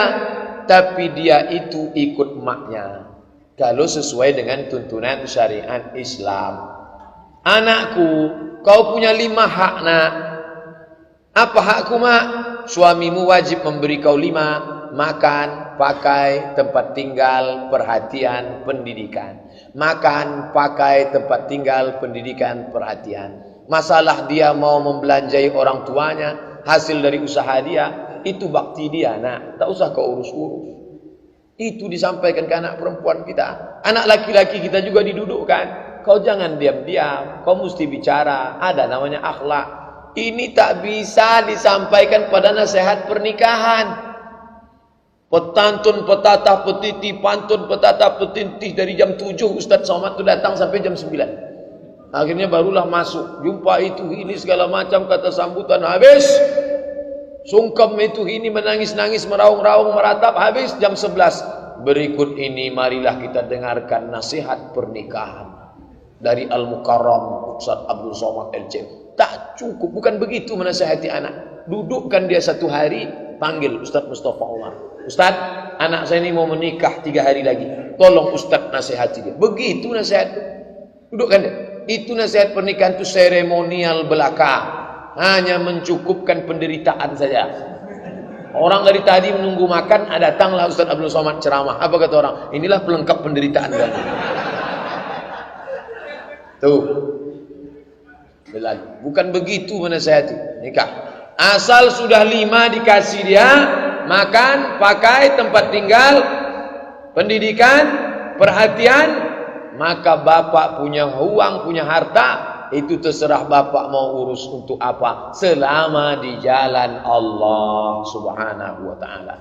tapi dia itu ikut maknya. Kalau sesuai dengan tuntunan syariat Islam. Anakku, kau punya 5 hak nak. Apa hakku mak? Suamimu wajib memberi kau 5. Makan, pakai, tempat tinggal, perhatian, pendidikan. Makan, pakai, tempat tinggal, pendidikan, perhatian. Masalah dia mau membelanjai orang tuanya, hasil dari usaha dia, itu bakti dia nak. Tak usah kau urus-urus. Itu disampaikan ke anak perempuan kita. Anak laki-laki kita juga didudukkan. Kau jangan diam-diam, kau mesti bicara. Ada namanya akhlak. Ini tak bisa disampaikan pada nasihat pernikahan. Petantun, petatah, petiti, pantun, petatah, petintih dari jam 7 Ustaz Somad itu datang sampai jam 9. Akhirnya barulah masuk. Jumpa itu ini segala macam kata sambutan habis. Sungkem itu ini menangis-nangis, meraung-raung, meratap, habis jam 11. Berikut ini marilah kita dengarkan nasihat pernikahan dari Al-Mukarram Ustaz Abdul Somad LC. Tak cukup, bukan begitu menasihati anak. Dudukkan dia satu hari, panggil Ustaz Mustafa Umar. Ustaz, anak saya ini mau menikah 3 hari lagi. Tolong Ustaz nasihati dia. Begitu nasihat. Dudukkan dia. Itu nasihat pernikahan itu seremonial belaka. Hanya mencukupkan penderitaan saja. Orang dari tadi menunggu makan, datanglah Ustaz Abdul Somad ceramah. Apa kata orang? Inilah pelengkap penderitaan kamu. Tuh. Bukan begitu menasihati nikah. Asal sudah 5 dikasih dia, makan, pakai, tempat tinggal, pendidikan, perhatian, maka bapak punya uang, punya harta, itu terserah bapak mau urus untuk apa, selama di jalan Allah Subhanahu wa ta'ala.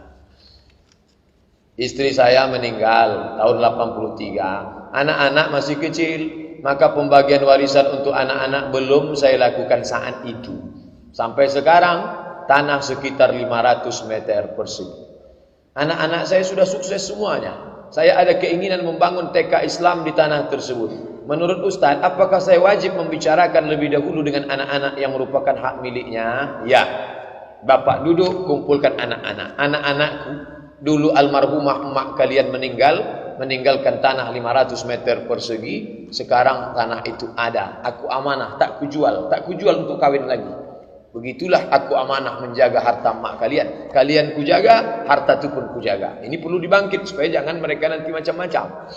Istri saya meninggal tahun 83, anak-anak masih kecil, maka pembagian warisan untuk anak-anak belum saya lakukan saat itu. Sampai sekarang tanah sekitar 500 meter persegi. Anak-anak saya sudah sukses semuanya. Saya ada keinginan membangun TK Islam di tanah tersebut. Menurut Ustaz, apakah saya wajib membicarakan lebih dahulu dengan anak-anak yang merupakan hak miliknya? Ya. Bapak duduk, kumpulkan anak-anak. Anak-anakku, dulu almarhumah emak kalian meninggalkan tanah 500 meter persegi. Sekarang tanah itu ada. Aku amanah, tak kujual untuk kawin lagi. Begitulah aku amanah menjaga harta emak kalian. Kalian kujaga, harta itu pun kujaga. Ini perlu dibangkit supaya jangan mereka nanti macam-macam.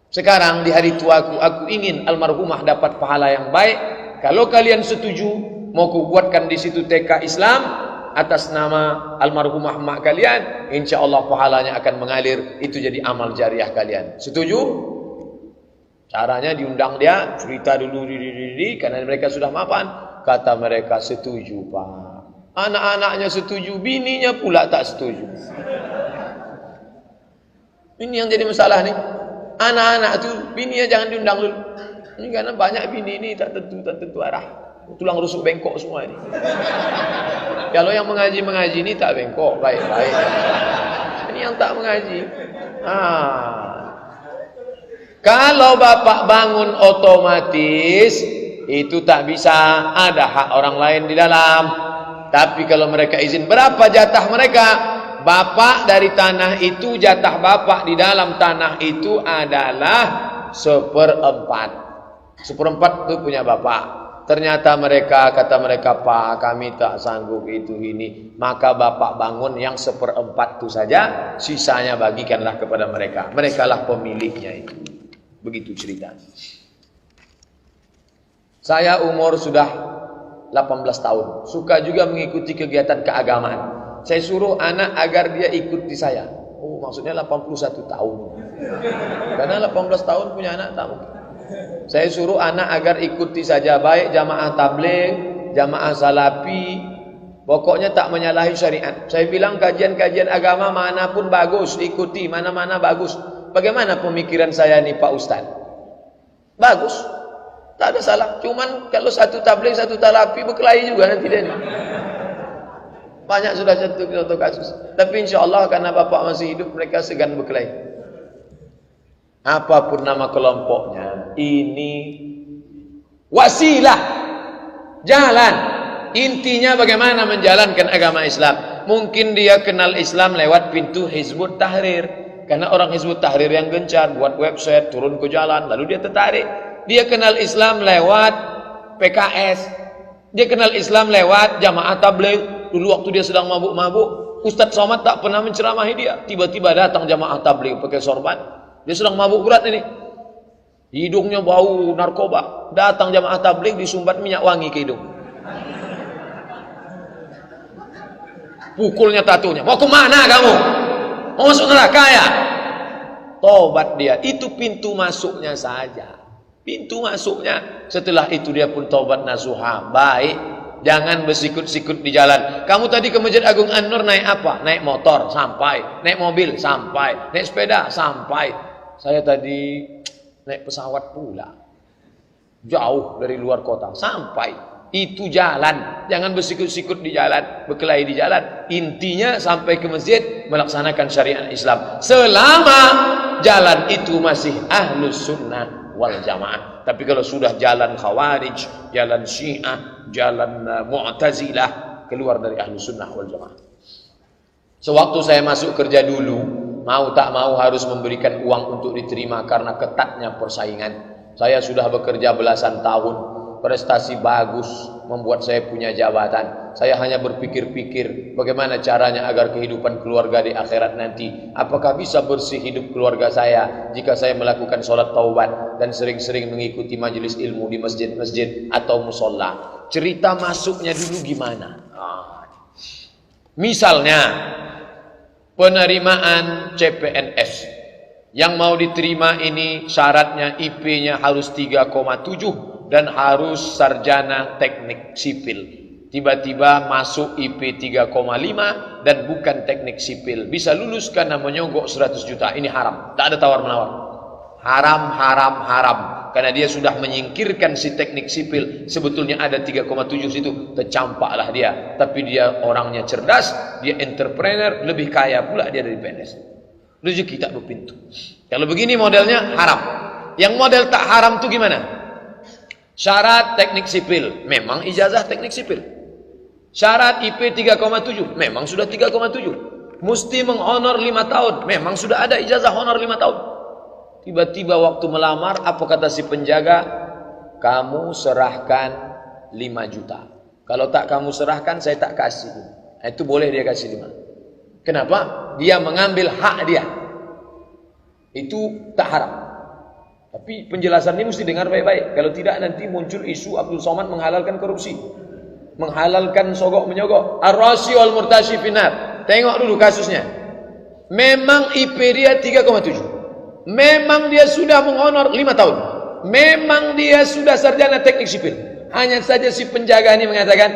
Sekarang di hari tuaku, aku ingin almarhumah dapat pahala yang baik. Kalau kalian setuju, mau kubuatkan di situ TK Islam atas nama almarhumah emak kalian, insya Allah pahalanya akan mengalir. Itu jadi amal jariah kalian. Setuju? Caranya diundang dia, cerita dulu karena mereka sudah mapan. Kata mereka setuju Pak. Anak-anaknya setuju, bininya pula tak setuju. Ini yang jadi masalah nih. Anak-anak tu bininya jangan diundang dulu. Ini karena banyak bini ini tak tentu arah. Tulang rusuk bengkok semua ini. Kalau yang mengaji ini tak bengkok, baik-baik. Ini yang tak mengaji. Kalau bapak bangun otomatis itu tak bisa, ada hak orang lain di dalam. Tapi kalau mereka izin, berapa jatah mereka? Bapak dari tanah itu, jatah bapak di dalam tanah itu adalah 1/4. 1/4 itu punya bapak. Ternyata mereka, kata mereka, Pak, kami tak sanggup itu ini. Maka bapak bangun yang 1/4 itu saja, sisanya bagikanlah kepada mereka. Merekalah pemiliknya itu. Begitu cerita. Saya umur sudah 18 tahun. Suka juga mengikuti kegiatan keagamaan. Saya suruh anak agar dia ikut di saya. Oh, maksudnya 81 tahun. Karena 18 tahun punya anak tahu. Saya suruh anak agar ikuti saja, baik jamaah tabligh, jamaah salafi, pokoknya tak menyalahi syariat. Saya bilang kajian-kajian agama manapun bagus, ikuti mana-mana bagus. Bagaimana pemikiran saya nih Pak Ustaz? Bagus, tak ada salah. Cuman kalau satu tabligh, satu salafi berkelahi juga nanti dia nih. Banyak sudah contoh kasus. Tapi insya Allah karena bapak masih hidup, mereka segan berkelahi. Apapun nama kelompoknya, ini wasilah, jalan. Intinya bagaimana menjalankan agama Islam. Mungkin dia kenal Islam lewat pintu Hizbut Tahrir, karena orang Hizbut Tahrir yang gencar, buat website, turun ke jalan, lalu dia tertarik. Dia kenal Islam lewat PKS, dia kenal Islam lewat jamaah tabligh. Dulu waktu dia sedang mabuk-mabuk, Ustaz Somad tak pernah menceramahi dia. Tiba-tiba datang jamaah tabligh pakai sorban. Dia sedang mabuk berat ini, hidungnya bau narkoba. Datang jamaah tabligh, disumbat minyak wangi ke hidung. Pukulnya tatunya, mau kemana kamu? Mau masuk neraka ya? Tobat dia, itu pintu masuknya saja. Pintu masuknya. Setelah itu dia pun tobat nasuha, baik. Jangan bersikut-sikut di jalan. Kamu tadi ke Masjid Agung An-Nur naik apa? Naik motor, sampai. Naik mobil, sampai. Naik sepeda, sampai. Saya tadi naik pesawat pula. Jauh dari luar kota. Sampai. Itu jalan. Jangan bersikut-sikut di jalan. Berkelahi di jalan. Intinya sampai ke masjid melaksanakan syariat Islam. Selama jalan itu masih ahlus sunnah wal jamaah. Tapi kalau sudah jalan khawarij, jalan syiah, jalan mu'tazilah, keluar dari ahlus sunnah wal jamaah. Sewaktu saya masuk kerja dulu, mau tak mau harus memberikan uang untuk diterima karena ketatnya persaingan. Saya sudah bekerja belasan tahun, prestasi bagus, membuat saya punya jabatan. Saya hanya berpikir-pikir bagaimana caranya agar kehidupan keluarga di akhirat nanti. Apakah bisa bersih hidup keluarga saya jika saya melakukan sholat taubat dan sering-sering mengikuti majelis ilmu di masjid-masjid atau musola. Cerita masuknya dulu gimana? Misalnya penerimaan CPNS. Yang mau diterima ini syaratnya IP-nya harus 3,7 dan harus sarjana teknik sipil. Tiba-tiba masuk IP 3,5 dan bukan teknik sipil. Bisa lulus karena menyogok 100 juta. Ini haram. Tak ada tawar-menawar. Haram, haram, haram. Karena dia sudah menyingkirkan si teknik sipil. Sebetulnya ada 3,7 situ. Tercampaklah dia. Tapi dia orangnya cerdas. Dia entrepreneur. Lebih kaya pula dia dari PNS. Rezeki tak berpintu. Kalau begini modelnya haram. Yang model tak haram itu gimana? Syarat teknik sipil. Memang ijazah teknik sipil. Syarat IP 3,7. Memang sudah 3,7. Mesti menghonor 5 tahun. Memang sudah ada ijazah honor 5 tahun. Tiba-tiba waktu melamar, apa kata si penjaga? Kamu serahkan 5 juta. Kalau tak kamu serahkan, saya tak kasih. Nah, itu boleh dia kasih 5. Kenapa? Dia mengambil hak dia. Itu tak haram. Tapi penjelasan ini mesti dengar baik-baik. Kalau tidak nanti muncul isu Abdul Somad menghalalkan korupsi. Menghalalkan sogok menyogok. Ar-Rashi wal Murtashi finar. Tengok dulu kasusnya. Memang IP dia 3,7. Memang dia sudah menghonor 5 tahun. Memang dia sudah sarjana teknik sipil. Hanya saja si penjaga ini mengatakan,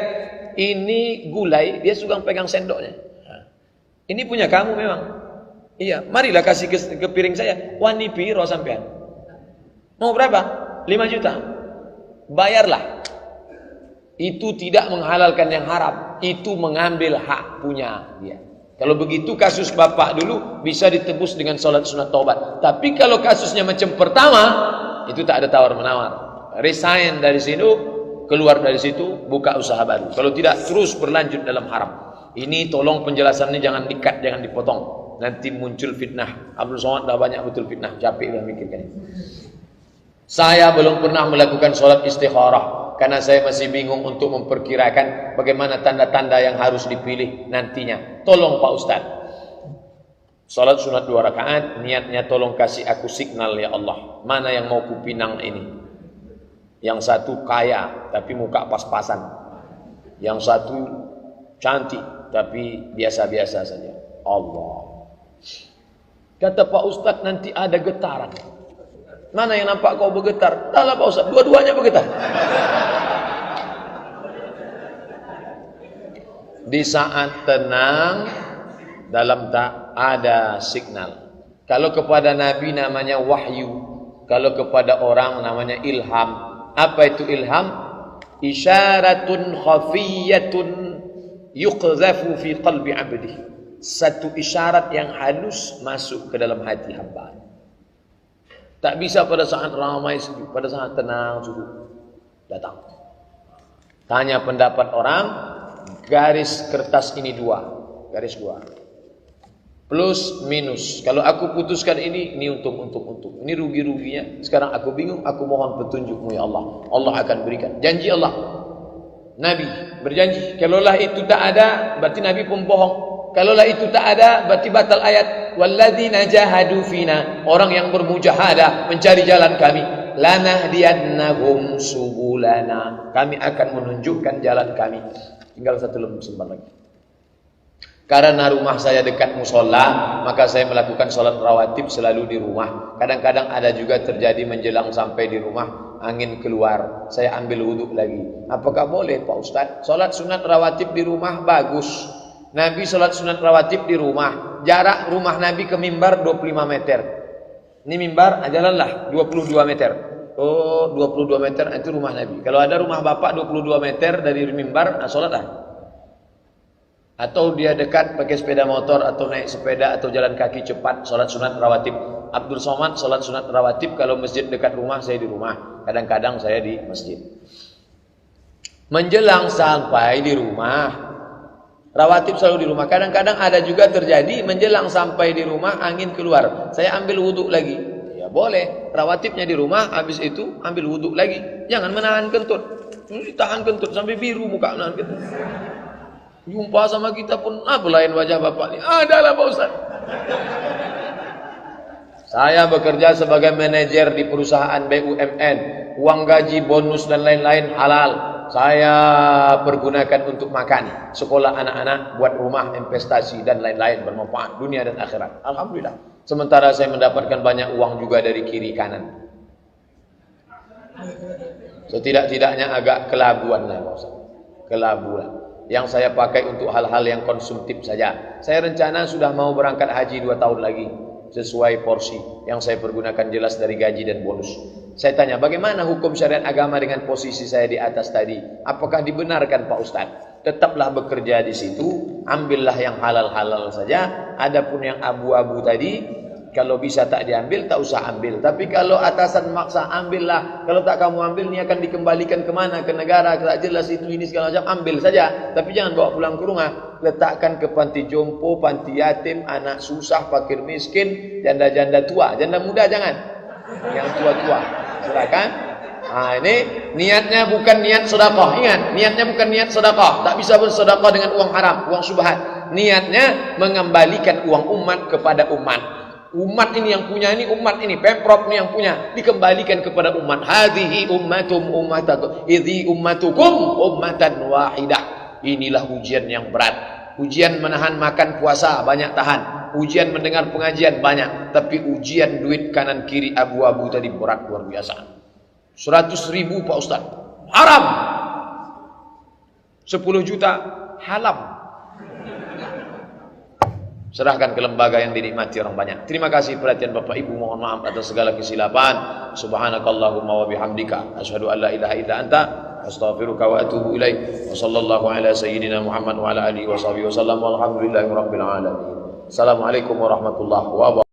ini gulai, dia suka pegang sendoknya. Ini punya kamu memang. Iya, marilah kasih ke piring saya. Wani piro sampean. Mau berapa? 5 juta. Bayarlah. Itu tidak menghalalkan yang haram. Itu mengambil hak punya dia. Kalau begitu kasus bapak dulu bisa ditebus dengan sholat sunat taubat. Tapi kalau kasusnya macam pertama, itu tak ada tawar-menawar. Resign dari situ, keluar dari situ, buka usaha baru. Kalau tidak, terus berlanjut dalam haram. Ini tolong penjelasannya jangan di-cut, jangan dipotong. Nanti muncul fitnah. Abdul Somad dah banyak betul fitnah. Capek dah mikirkan. Saya belum pernah melakukan sholat istikharah. Karena saya masih bingung untuk memperkirakan bagaimana tanda-tanda yang harus dipilih nantinya. Tolong Pak Ustaz. Sholat sunat 2 rakaat. Niatnya tolong kasih aku signal ya Allah. Mana yang mau kupinang ini? Yang satu kaya tapi muka pas-pasan. Yang satu cantik tapi biasa-biasa saja. Allah. Kata Pak Ustadz nanti ada getaran. Mana yang nampak kau bergetar? Dahlah Pak Ustadz, dua-duanya bergetar. Di saat tenang, dalam tak ada signal. Kalau kepada Nabi namanya wahyu. Kalau kepada orang namanya ilham. Apa itu ilham? Isyaratun khafiyatun yuqzafu fi qalbi abdi. Satu isyarat yang halus masuk ke dalam hati hamba. Tak bisa pada saat ramai, pada saat tenang suruh datang. Tanya pendapat orang, garis kertas ini 2, garis 2. Plus minus. Kalau aku putuskan ini untung. Ini rugi-ruginya. Sekarang aku bingung, aku mohon petunjukmu ya Allah. Allah akan berikan. Janji Allah. Nabi berjanji, kalaulah itu tak ada, berarti Nabi pembohong. Kalaulah itu tak ada, berarti batal ayat. Walladzina jahadu fina. Orang yang bermujahadah mencari jalan kami. Lanahdiyannahum subulana. Kami akan menunjukkan jalan kami. Tinggal 1 lembar lagi. Karena rumah saya dekat musola, maka saya melakukan sholat rawatib selalu di rumah. Kadang-kadang ada juga terjadi menjelang sampai di rumah, angin keluar, saya ambil wudhu lagi. Apakah boleh Pak Ustadz? Sholat sunat rawatib di rumah bagus. Nabi sholat sunat rawatib di rumah. Jarak rumah Nabi ke mimbar 25 meter. Ini mimbar, jalanlah 22 meter. Oh, 22 meter itu rumah Nabi. Kalau ada rumah bapak 22 meter dari mimbar, sholat lah. Atau dia dekat pakai sepeda motor atau naik sepeda atau jalan kaki cepat, sholat sunat rawatib. Abdul Somad sholat sunat rawatib kalau masjid dekat rumah, saya di rumah. Kadang-kadang saya di masjid. Menjelang sampai di rumah, rawatib selalu di rumah. Kadang-kadang ada juga terjadi menjelang sampai di rumah angin keluar, saya ambil wudhu lagi. Ya boleh, rawatibnya di rumah, habis itu ambil wudhu lagi. Jangan menahan kentut. Tahan kentut sampai biru muka menahan kentut. Jumpa sama kita pun belain wajah bapak ini. Adalah Pak Ustaz. Saya bekerja sebagai manajer di perusahaan BUMN. Uang gaji, bonus dan lain-lain halal. Saya pergunakan untuk makan, sekolah anak-anak, buat rumah, investasi dan lain-lain bermanfaat dunia dan akhirat. Alhamdulillah. Sementara saya mendapatkan banyak uang juga dari kiri kanan. Setidak-tidaknya agak kelabuan lah Pak Ustaz. Kelabuan. Yang saya pakai untuk hal-hal yang konsumtif saja. Saya rencana sudah mau berangkat haji 2 tahun lagi. Sesuai porsi yang saya pergunakan jelas dari gaji dan bonus. Saya tanya, bagaimana hukum syariat agama dengan posisi saya di atas tadi? Apakah dibenarkan Pak Ustaz? Tetaplah bekerja di situ, ambillah yang halal-halal saja. Adapun yang abu-abu tadi, kalau bisa tak diambil, tak usah ambil. Tapi kalau atasan maksa, ambillah. Kalau tak kamu ambil, ini akan dikembalikan kemana? Ke negara, tak jelas itu, ini segala macam. Ambil saja. Tapi jangan bawa pulang ke rumah. Letakkan ke panti jompo, panti yatim, anak susah, fakir miskin, janda-janda tua. Janda muda jangan. Yang tua-tua. Silakan. Nah ini niatnya bukan niat sedekah. Ingat, niatnya bukan niat sedekah. Tak bisa bersedekah dengan uang haram, uang subhat. Niatnya mengembalikan uang umat kepada umat. Umat ini yang punya, ini umat ini, Pemprov ini yang punya, dikembalikan kepada umat. Hadhihi ummatum ummatakum, idhi ummatukum ummatan wahidah. Inilah ujian yang berat. Ujian menahan makan puasa banyak tahan. Ujian mendengar pengajian banyak, tapi ujian duit kanan kiri abu-abu tadi berat luar biasa. 100.000 Pak Ustaz, haram. 10 juta haram. Serahkan ke lembaga yang dinikmati orang banyak. Terima kasih perhatian Bapak Ibu, mohon maaf atas segala kesilapan. Subhanakallahumma wa bihamdika asyhadu an la ilaha illa anta astaghfiruka wa atubu ilaik. Wa sallallahu ala sayyidina Muhammad wa ala alihi wa sahbihi wasallam walhamdulillahi rabbil alamin. Assalamualaikum warahmatullahi wabarakatuh.